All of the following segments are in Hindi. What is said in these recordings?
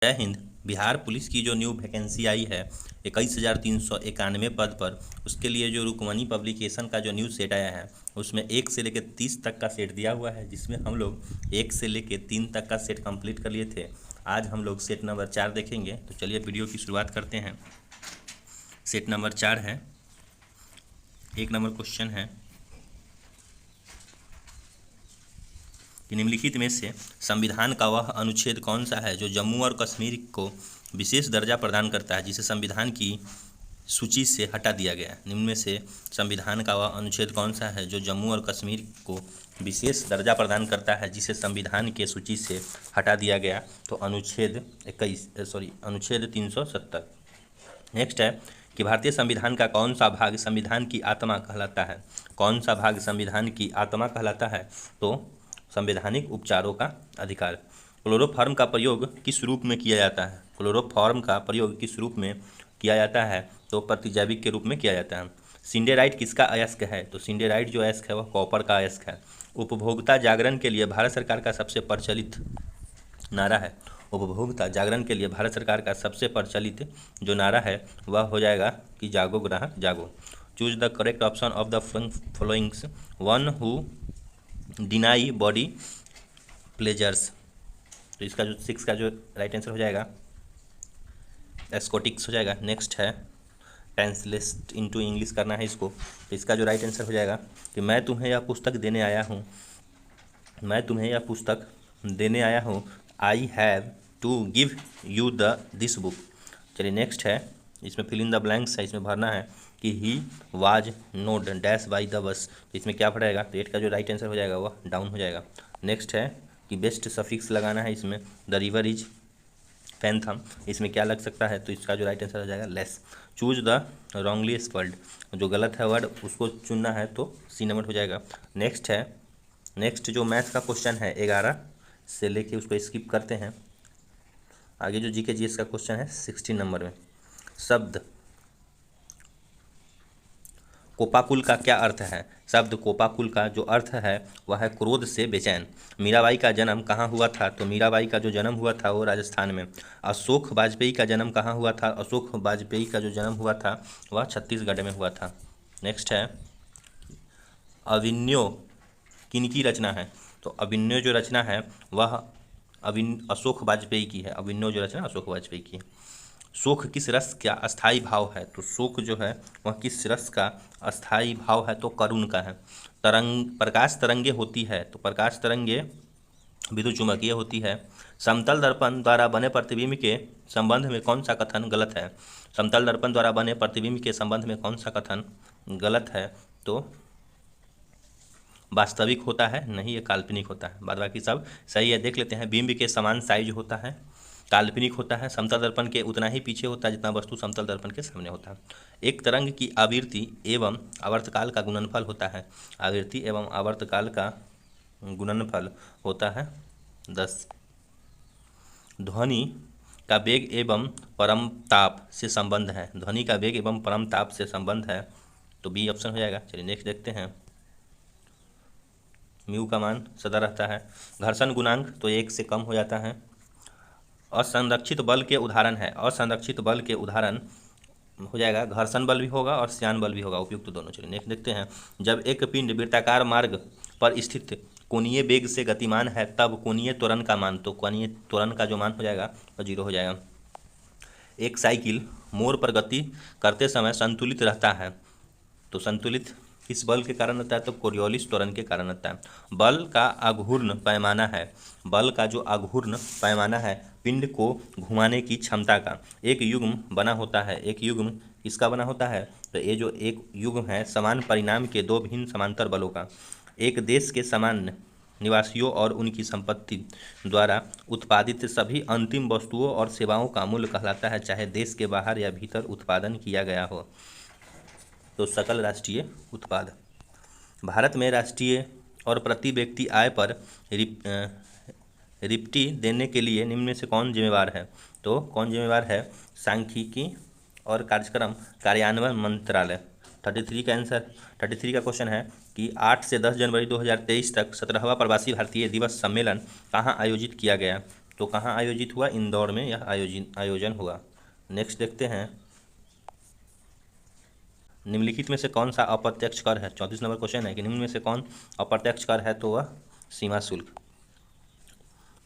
जय हिंद। बिहार पुलिस की जो न्यू वैकेंसी आई है 21,391 पद पर, उसके लिए जो रुक्मणी पब्लिकेशन का जो न्यू सेट आया है उसमें 1 से लेकर 30 तक का सेट दिया हुआ है, जिसमें हम लोग 1 से लेकर 3 तक का सेट कंप्लीट कर लिए थे। आज हम लोग सेट नंबर 4 देखेंगे। तो चलिए वीडियो की शुरुआत करते हैं। सेट नंबर 4 है। 1 नंबर क्वेश्चन है कि निम्नलिखित में से संविधान का वह अनुच्छेद कौन सा है जो जम्मू और कश्मीर को विशेष दर्जा प्रदान करता है, जिसे संविधान की सूची से हटा दिया गया है। निम्न में से संविधान का वह अनुच्छेद कौन सा है जो जम्मू और कश्मीर को विशेष दर्जा प्रदान करता है, जिसे संविधान के सूची से हटा दिया गया? तो अनुच्छेद 370। नेक्स्ट है कि भारतीय संविधान का कौन सा भाग संविधान की आत्मा कहलाता है? कौन सा भाग संविधान की आत्मा कहलाता है? तो संवैधानिक उपचारों का अधिकार। क्लोरोफॉर्म का प्रयोग किस रूप में किया जाता है? क्लोरोफॉर्म का प्रयोग किस रूप में किया जाता है? तो प्रतिजैविक के रूप में किया जाता है। सिंडेराइट किसका अयस्क है? तो सिंडेराइट जो अयस्क है वह कॉपर का अयस्क है। उपभोक्ता जागरण के लिए भारत सरकार का सबसे प्रचलित नारा है। उपभोक्ता जागरण के लिए भारत सरकार का सबसे प्रचलित जो नारा है वह हो जाएगा कि जागो ग्राहक जागो। Choose the correct option of the followings. One who deny body pleasures. तो इसका जो 6 का जो राइट आंसर हो जाएगा एस्कोटिक्स हो जाएगा। नेक्स्ट है ट्रांसलेट इनटू इंग्लिश करना है इसको। तो इसका जो राइट आंसर हो जाएगा कि मैं तुम्हें यह पुस्तक देने आया हूँ, मैं तुम्हें यह पुस्तक देने आया हूँ। I have to give you this book. चलिए नेक्स्ट है, इसमें फिल इन द ब्लैंक्स है, इसमें भरना है कि he was note dash by the bus. तो इसमें क्या पड़ेगा? तो 8 का जो राइट आंसर हो जाएगा वह डाउन हो जाएगा। नेक्स्ट है कि बेस्ट सफिक्स लगाना है इसमें। द रिवर इज पैंथम, इसमें क्या लग सकता है? तो इसका जो राइट आंसर हो जाएगा less. Choose the wrongly spelled, जो गलत है वर्ड उसको चुनना है, तो सी नंबर हो जाएगा। नेक्स्ट है, नेक्स्ट जो मैथ का क्वेश्चन है 11 से लेके उसको स्किप करते हैं। आगे जो जीके जीएस का क्वेश्चन है 16 नंबर में। शब्द कोपाकुल का क्या अर्थ है? शब्द कोपाकुल का जो अर्थ है वह है क्रोध से बेचैन। मीराबाई का जन्म कहाँ हुआ था? तो मीराबाई का जो जन्म हुआ था वो राजस्थान में। अशोक वाजपेयी का जन्म कहाँ हुआ था? अशोक वाजपेयी का जो जन्म हुआ था वह छत्तीसगढ़ में हुआ था। नेक्स्ट है अभिनयो किनकी रचना है? तो अभिनयो जो रचना है वह अशोक वाजपेयी की है। अभिनयो जो रचना अशोक वाजपेयी की है। शोक किस रस का अस्थाई भाव है? तो शोक जो है वह किस रस का अस्थाई भाव है? तो करुण का है। प्रकाश तरंगे होती है, तो प्रकाश तरंगे विद्युत चुम्बकीय होती है। समतल दर्पण द्वारा बने प्रतिबिंब के संबंध में कौन सा कथन गलत है? समतल दर्पण द्वारा बने प्रतिबिंब के संबंध में कौन सा कथन गलत है? तो वास्तविक होता है, नहीं ये काल्पनिक होता है। बाद बाकी सब सही है। देख लेते हैं। बिंब के समान साइज होता है, काल्पनिक होता है। समतल दर्पण के उतना ही पीछे होता है जितना वस्तु समतल दर्पण के सामने होता है। एक तरंग की आवृत्ति एवं आवर्तकाल का गुणनफल होता है। आवृत्ति एवं आवर्तकाल का गुणनफल होता है 10। ध्वनि का वेग एवं परम ताप से संबंध है। ध्वनि का वेग एवं परम ताप से संबंध है, तो बी ऑप्शन हो जाएगा। चलिए नेक्स्ट देखते हैं। म्यू का मान सदा रहता है। घर्षण गुणांक तो 1 से कम हो जाता है। असंरक्षित बल के उदाहरण है। असंरक्षित बल के उदाहरण हो जाएगा घर्षण बल भी होगा और श्यान बल भी होगा, उपयुक्त दोनों। चलिए नेक्स्ट देखते हैं। जब एक पिंड वृत्ताकार मार्ग पर स्थित कोणीय वेग से गतिमान है तब कोणीय त्वरण का मान, तो कोणीय त्वरण का जो मान हो जाएगा वो 0 हो जाएगा। एक साइकिल मोड़ पर गति करते समय संतुलित रहता है, तो संतुलित किस बल के कारण होता है? तो कोरियोलिस त्वरण के कारण होता है। बल का आघूर्ण पैमाना है। बल का जो आघूर्ण पैमाना है पिंड को घुमाने की क्षमता का। एक युग्म बना होता है। एक युग्म किसका बना होता है? तो ये जो एक युग्म है समान परिणाम के 2 भिन्न समांतर बलों का। एक देश के समान निवासियों और उनकी संपत्ति द्वारा उत्पादित सभी अंतिम वस्तुओं और सेवाओं का मूल्य कहलाता है, चाहे देश के बाहर या भीतर उत्पादन किया गया हो। तो सकल राष्ट्रीय उत्पाद। भारत में राष्ट्रीय और प्रति व्यक्ति आय पर रिप्टी देने के लिए निम्न में से कौन जिम्मेवार है? तो कौन जिम्मेवार है? सांख्यिकी और कार्यक्रम कार्यान्वयन मंत्रालय। 33 का आंसर 33 का क्वेश्चन है कि 8 से 10 जनवरी 2023 तक 17वां प्रवासी भारतीय दिवस सम्मेलन कहाँ आयोजित किया गया? तो कहाँ आयोजित हुआ? इंदौर में यह आयोजन हुआ। नेक्स्ट देखते हैं, निम्नलिखित में से कौन सा अप्रत्यक्ष कर है? 34 नंबर क्वेश्चन है कि निम्न में से कौन अप्रत्यक्ष कर है? तो वह सीमा शुल्क।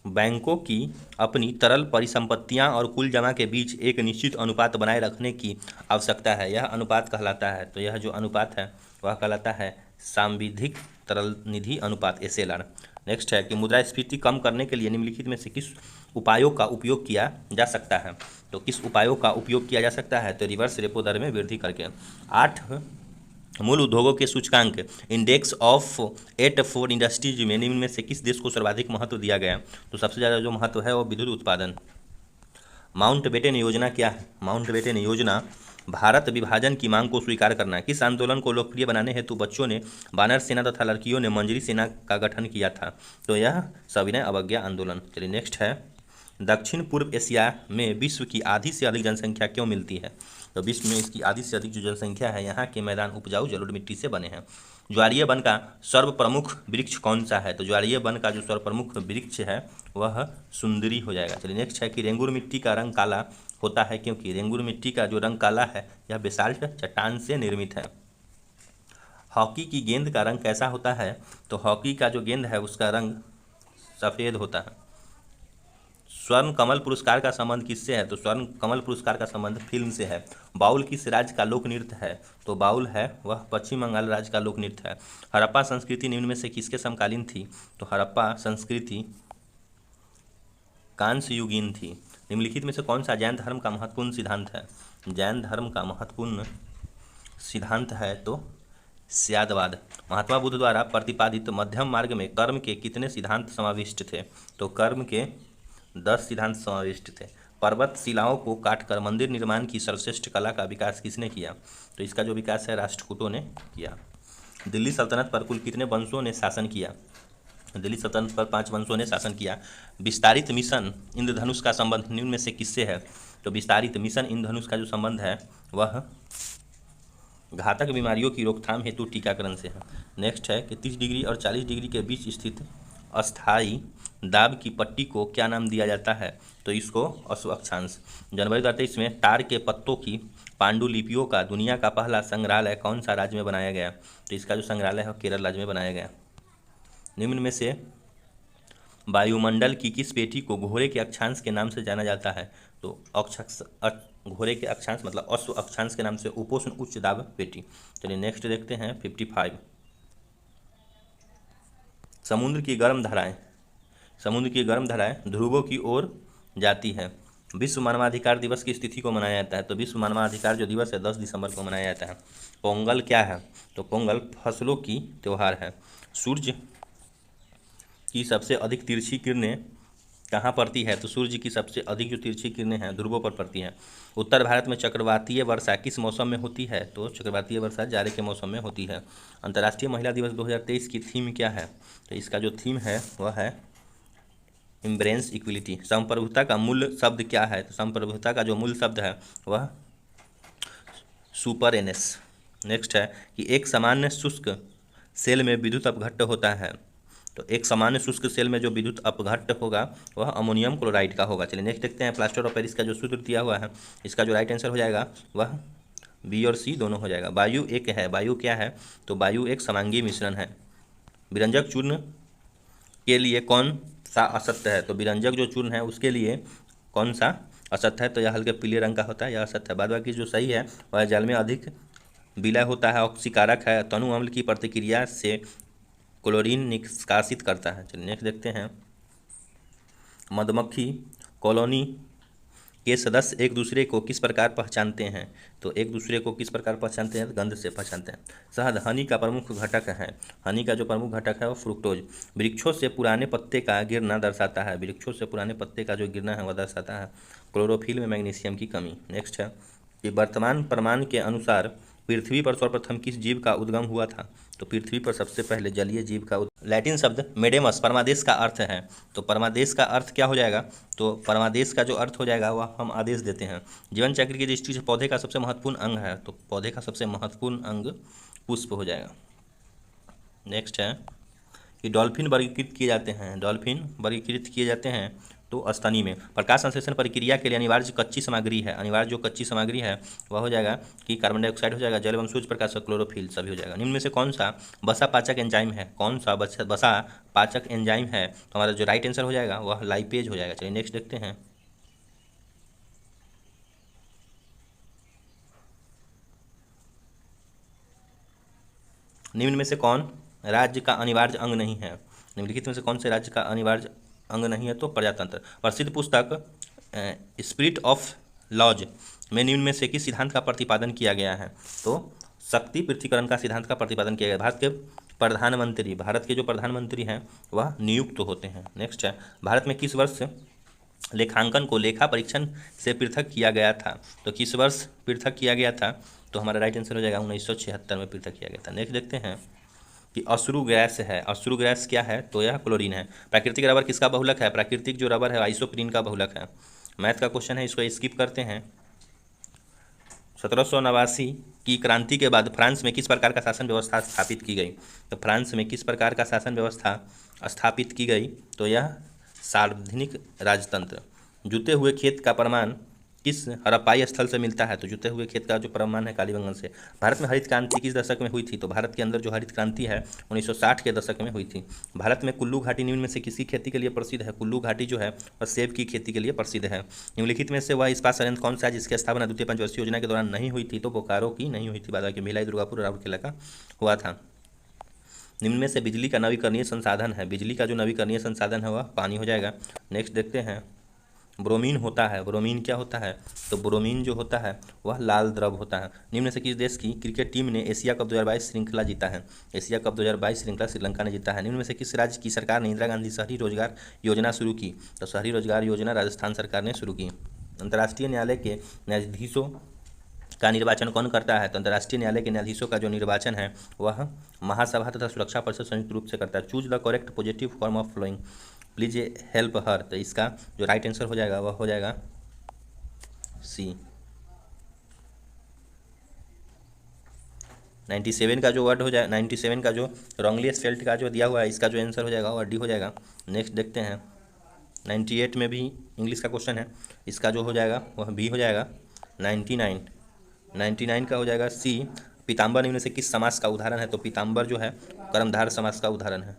बैंकों की अपनी तरल परिसंपत्तियां और कुल जमा के बीच एक निश्चित अनुपात बनाए रखने की आवश्यकता है, यह अनुपात कहलाता है। तो यह जो अनुपात है वह कहलाता है सांविधिक तरल निधि अनुपात, SLR। नेक्स्ट है कि मुद्रास्फीति कम करने के लिए निम्नलिखित में से किस उपायों का उपयोग किया जा सकता है? तो किस उपायों का उपयोग किया जा सकता है? तो रिवर्स रेपो दर में वृद्धि करके। 8 मूल उद्योगों के सूचकांक इंडेक्स ऑफ 8 फॉर इंडस्ट्रीज में निम्न में से किस देश को सर्वाधिक महत्व दिया गया? तो सबसे ज़्यादा जो महत्व है वो विद्युत उत्पादन। माउंटबेटन योजना क्या है? माउंटबेटन योजना भारत विभाजन की मांग को स्वीकार करना। किस आंदोलन को लोकप्रिय बनाने हेतु बच्चों ने वानर सेना तथा लड़कियों ने मंजरी सेना का गठन किया था? तो यह सविनय अवज्ञा आंदोलन। चलिए नेक्स्ट है, दक्षिण पूर्व एशिया में विश्व की आधी से अधिक जनसंख्या क्यों मिलती है? तो विश्व में इसकी आधी से अधिक जो जनसंख्या है, यहाँ के मैदान उपजाऊ जलोढ़ मिट्टी से बने हैं। ज्वारीय वन का सर्वप्रमुख वृक्ष कौन सा है? तो ज्वारीय वन का जो सर्वप्रमुख वृक्ष है वह सुंदरी हो जाएगा। चलिए नेक्स्ट है कि रेंगुर मिट्टी का रंग काला होता है क्योंकि? रेंगुर मिट्टी का जो रंग काला है यह बेसाल्ट चट्टान से निर्मित है। हॉकी की गेंद का रंग कैसा होता है? तो हॉकी का जो गेंद है उसका रंग सफ़ेद होता है। स्वर्ण कमल पुरस्कार का संबंध किससे है? तो स्वर्ण कमल पुरस्कार का संबंध फिल्म से है। बाउल किस राज्य का लोक नृत्य है? तो बाउल है वह पश्चिम बंगाल राज्य का लोक नृत्य है। हड़प्पा संस्कृति निम्न में से किसके समकालीन थी? तो हड़प्पा संस्कृति कांस्य युगीन थी। निम्नलिखित में से कौन सा जैन धर्म का महत्वपूर्ण सिद्धांत है? जैन धर्म का महत्वपूर्ण सिद्धांत है तो स्यादवाद। महात्मा बुद्ध द्वारा प्रतिपादित मध्यम मार्ग में कर्म के कितने सिद्धांत समाविष्ट थे? तो कर्म के 10 सिद्धांत समाविष्ट थे। पर्वत शिलाओं को काटकर मंदिर निर्माण की सर्वश्रेष्ठ कला का विकास किसने किया? तो इसका जो विकास है राष्ट्रकूटों ने किया। दिल्ली सल्तनत पर कुल कितने वंशों ने शासन किया? दिल्ली सल्तनत पर 5 वंशों ने शासन किया। विस्तारित मिशन इंद्रधनुष का संबंध निम्न में से किससे है? तो विस्तारित मिशन इंद्रधनुष का जो संबंध है वह घातक बीमारियों की रोकथाम हेतु टीकाकरण से है। नेक्स्ट है कि 30 डिग्री और 40 डिग्री के बीच स्थित अस्थायी दाब की पट्टी को क्या नाम दिया जाता है? तो इसको अश्व अक्षांश। जनवरी 2023 में टार के पत्तों की पांडुलिपियों का दुनिया का पहला संग्रहालय कौन सा राज्य में बनाया गया? तो इसका जो संग्रहालय है केरल राज्य में बनाया गया। निम्न में से वायुमंडल की किस पेटी को घोड़े के अक्षांश के नाम से जाना जाता है? तो घोड़े के अक्षांश मतलब अश्व अक्षांश के नाम से उपोष्ण उच्च दाब पेटी। चलिए नेक्स्ट देखते हैं 55। समुद्र की गर्म धाराएं ध्रुवों की ओर जाती है। विश्व मानवाधिकार दिवस की तिथि को मनाया जाता है? तो विश्व मानवाधिकार जो दिवस है 10 दिसंबर को मनाया जाता है। पोंगल क्या है? तो पोंगल फसलों की त्यौहार है। सूर्य की सबसे अधिक तिरछी किरणें कहाँ पड़ती है? तो सूर्य की सबसे अधिक जो तिरछी किरणें हैं ध्रुवों पर पड़ती हैं। उत्तर भारत में चक्रवातीय वर्षा किस मौसम में होती है? तो चक्रवातीय वर्षा जाड़े के मौसम में होती है। अंतर्राष्ट्रीय महिला दिवस 2023 की थीम क्या है? तो इसका जो थीम है वह है इम्ब्रेंस इक्वलिटी। संप्रभुता का मूल शब्द क्या है? तो संप्रभुता का जो मूल शब्द है वह सुपरएनएस। नेक्स्ट है कि एक सामान्य शुष्क सेल में विद्युत अपघट्ट होता है। तो एक सामान्य शुष्क सेल में जो विद्युत अपघट्ट होगा वह अमोनियम क्लोराइड का होगा। चलिए नेक्स्ट देखते हैं, प्लास्टर ऑफ पेरिस का जो सूत्र दिया हुआ है इसका जो राइट आंसर हो जाएगा वह बी और सी दोनों हो जाएगा। वायु एक है, वायु क्या है? तो वायु एक समांगी मिश्रण है। विरंजक चूर्ण के लिए कौन सा असत्य है? तो विरंजक जो चूर्ण है उसके लिए कौन सा असत्य है? तो यह हल्के पीले रंग का होता है, यह असत्य है। बाद बाकी जो सही है वह जल में अधिक विलय होता है, ऑक्सीकारक है, तनु अम्ल की प्रतिक्रिया से क्लोरीन निष्कासित करता है। चलिए नेक्स्ट देखते हैं, मधुमक्खी कॉलोनी के सदस्य एक दूसरे को किस प्रकार पहचानते हैं? तो एक दूसरे को किस प्रकार पहचानते हैं? गंध से पहचानते हैं। शहद हनी का प्रमुख घटक है। हनी का जो प्रमुख घटक है वो फ्रुक्टोज। वृक्षों से पुराने पत्ते का गिरना दर्शाता है। वृक्षों से पुराने पत्ते का जो गिरना है वह दर्शाता है क्लोरोफिल में मैग्नीशियम की कमी। नेक्स्ट है कि वर्तमान प्रमाण के अनुसार पृथ्वी पर सर्वप्रथम किस जीव का उद्गम हुआ था? तो पृथ्वी पर सबसे पहले जलीय जीव का लैटिन शब्द मेडेमस परमादेश का अर्थ है। तो परमादेश का अर्थ क्या हो जाएगा? तो परमादेश का जो अर्थ हो जाएगा वह हम आदेश देते हैं। जीवन चक्र की दृष्टि से पौधे का सबसे महत्वपूर्ण अंग है। तो पौधे का सबसे महत्वपूर्ण अंग पुष्प हो जाएगा। नेक्स्ट है कि डॉल्फिन वर्गीकृत किए जाते हैं। डॉल्फिन वर्गीकृत किए जाते हैं तो स्तनी में। प्रकाश संश्लेषण प्रक्रिया के लिए अनिवार्य कच्ची सामग्री है, अनिवार्य जो कच्ची सामग्री है वह हो जाएगा कि कार्बन डाइऑक्साइड हो जाएगा, जल एवं सूर्य प्रकाश और क्लोरोफिल सभी हो जाएगा। निम्न में से कौन सा वसा पाचक एंजाइम है, कौन सा वसा पाचक एंजाइम है, तो हमारा जो राइट आंसर हो जाएगा वह लाइपेज हो जाएगा। चलिए नेक्स्ट देखते हैं। निम्न में से कौन राज्य का अनिवार्य अंग नहीं है, निम्नलिखित में से कौन से राज्य का अनिवार्य अंग नहीं है, तो प्रजातंत्र। प्रसिद्ध पुस्तक स्पिरिट ऑफ लॉज में निम्न में से किस सिद्धांत का प्रतिपादन किया गया है, तो शक्ति पृथ्वीकरण का सिद्धांत का प्रतिपादन किया गया। भारत के जो प्रधानमंत्री हैं वह नियुक्त होते हैं। नेक्स्ट है, भारत में किस वर्ष लेखांकन को लेखा परीक्षण से पृथक किया गया था, तो किस वर्ष पृथक किया गया था, तो हमारा राइट आंसर हो जाएगा 1976 में पृथक किया गया था। नेक्स्ट देखते हैं कि अश्रु गैस है, अश्रु गैस क्या है, तो यह क्लोरीन है। प्राकृतिक रबर किसका बहुलक है, प्राकृतिक जो रबर है आइसोप्रीन का बहुलक है। मैथ का क्वेश्चन है, इसको स्किप करते हैं। 1789 की क्रांति के बाद फ्रांस में किस प्रकार का शासन व्यवस्था स्थापित की गई, तो फ्रांस में किस प्रकार का शासन व्यवस्था स्थापित की गई, तो यह सार्वजनिक राजतंत्र। जुते हुए खेत का प्रमाण किस हड़प्पाई स्थल से मिलता है, तो जुते हुए खेत का जो प्रमाण है कालीबंगन से। भारत में हरित क्रांति किस दशक में हुई थी, तो भारत के अंदर जो हरित क्रांति है 1960 के दशक में हुई थी। भारत में कुल्लू घाटी निम्न में से किसी खेती के लिए प्रसिद्ध है, कुल्लू घाटी जो है वह सेब की खेती के लिए प्रसिद्ध है। निम्नलिखित में से वह इस्पात संयंत्र कौन सा है जिसकी स्थापना द्वितीय पंचवर्षीय योजना के दौरान नहीं हुई थी, तो बोकारो की नहीं हुई थी, बाकी भिलाई, दुर्गापुर, राउरकेला का हुआ था। निम्न में से बिजली का नवीकरणीय संसाधन है, बिजली का जो नवीकरणीय संसाधन है वह पानी हो जाएगा। नेक्स्ट देखते हैं, ब्रोमीन होता है, ब्रोमीन क्या होता है, तो ब्रोमीन जो होता है वह लाल द्रव होता है। निम्न में से किस देश की क्रिकेट टीम ने एशिया कप 2022 श्रृंखला जीता है, एशिया कप 2022 श्रृंखला श्रीलंका ने जीता है। निम्न में से किस राज्य की सरकार ने इंदिरा गांधी शहरी रोजगार योजना शुरू की, तो शहरी रोजगार योजना राजस्थान सरकार ने शुरू की। अंतर्राष्ट्रीय न्यायालय के न्यायाधीशों का निर्वाचन कौन करता है, तो अंतर्राष्ट्रीय न्यायालय के न्यायाधीशों का जो निर्वाचन है वह महासभा तथा सुरक्षा परिषद संयुक्त रूप से करता है। Choose the correct positive form of flowing please help her, तो इसका जो राइट आंसर हो जाएगा वह हो जाएगा सी। 97 का जो वर्ड हो जाए, 97 का जो रॉन्गली स्पेल्ड का जो दिया हुआ है इसका जो आंसर हो जाएगा वह डी हो जाएगा। नेक्स्ट देखते हैं, 98 में भी इंग्लिश का क्वेश्चन है, इसका जो हो जाएगा वह बी हो जाएगा। 99 का हो जाएगा सी। पीताम्बर निम्न से किस समास का उदाहरण है, तो पीताम्बर जो है कर्मधार समास का उदाहरण है।